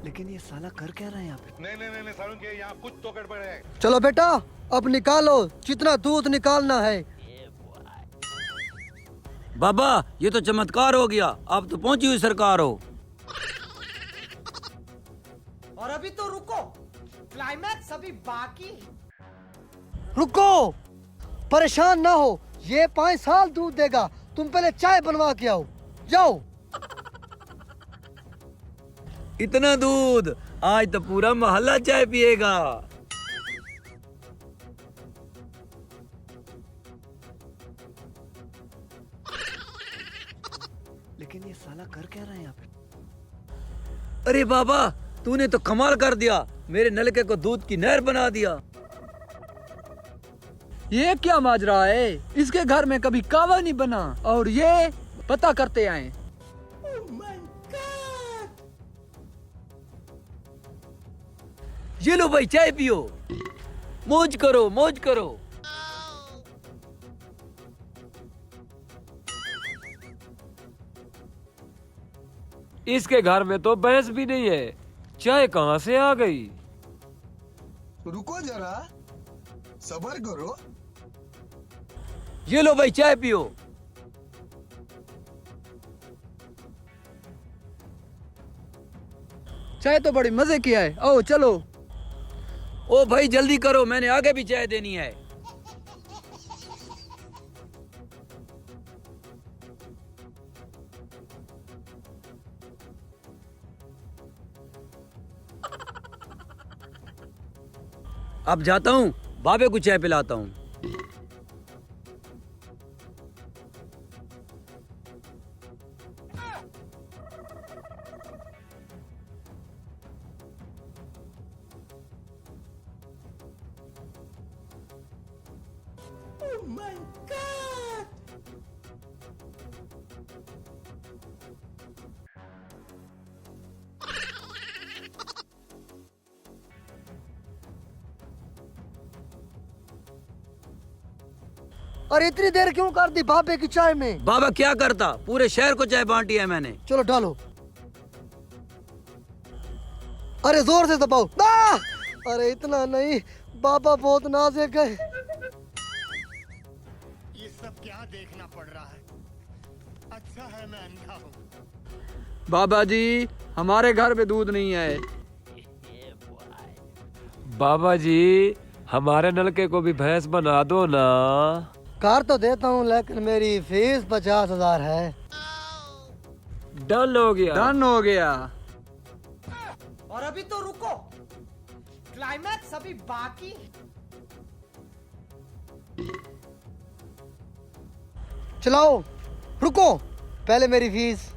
लेकिन ये साला कर क्या रहा है यहाँ पे? नहीं सारुण के यहाँ कुछ तो गड़बड़ है। चलो बेटा, अब निकालो जितना दूध निकालना है। बाबा ये तो चमत्कार हो गया, अब तो पहुंची हुई सरकार हो। और अभी तो रुको, क्लाइमैक्स अभी बाकी। रुको, परेशान ना हो, ये 5 साल दूध देगा। तुम पहले चाय बनवा के आओ, जाओ। इतना दूध, आज तो पूरा मोहल्ला चाय पिएगा। लेकिन ये साला कर क्या रहा है यहाँ पे? अरे बाबा तूने तो कमाल कर दिया, मेरे नलके को दूध की नहर बना दिया। ये क्या माजरा है? इसके घर में कभी कावा नहीं बना और ये पता करते आए। ये लो भाई चाय पियो, मौज करो मौज करो। इसके घर में तो भैंस भी नहीं है, चाय कहाँ से आ गई? रुको जरा, सब्र करो। ये लो भाई चाय पियो। चाय तो बड़ी मजे की है, आओ चलो। ओ भाई जल्दी करो, मैंने आगे भी चाय देनी है। अब जाता हूँ, बाबे को चाय पिलाता हूँ। अरे इतनी देर क्यों कर दी बाबे की चाय में? बाबा क्या करता, पूरे शहर को चाय बांटी है मैंने। चलो डालो। अरे जोर से दबाओ। अरे इतना नहीं, बाबा बहुत नाजुक है। ये सब क्या देखना पड़ रहा है? अच्छा है मैं अंधा हूँ। बाबा जी हमारे घर में दूध नहीं है। बाबा जी हमारे नलके को भी भैंस बना दो ना। कार तो देता हूँ लेकिन मेरी फीस 50,000 है। डन हो गया। डन हो गया। और अभी तो रुको, क्लाइमैक्स अभी बाकी। चलाओ, रुको, पहले मेरी फीस।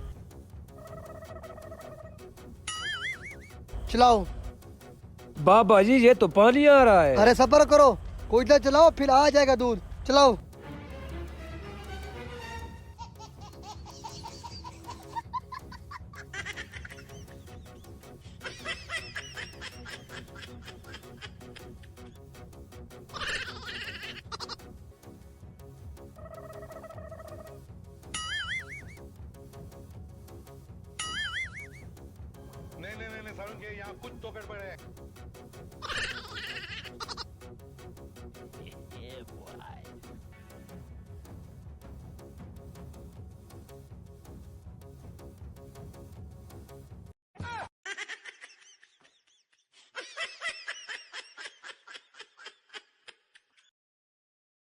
चलाओ। बाबा जी ये तो पानी आ रहा है। अरे सब्र करो, कोई देर चलाओ फिर आ जाएगा दूध। चलाओ। नहीं सारुण के यहाँ कुछ तो गड़बड़ है।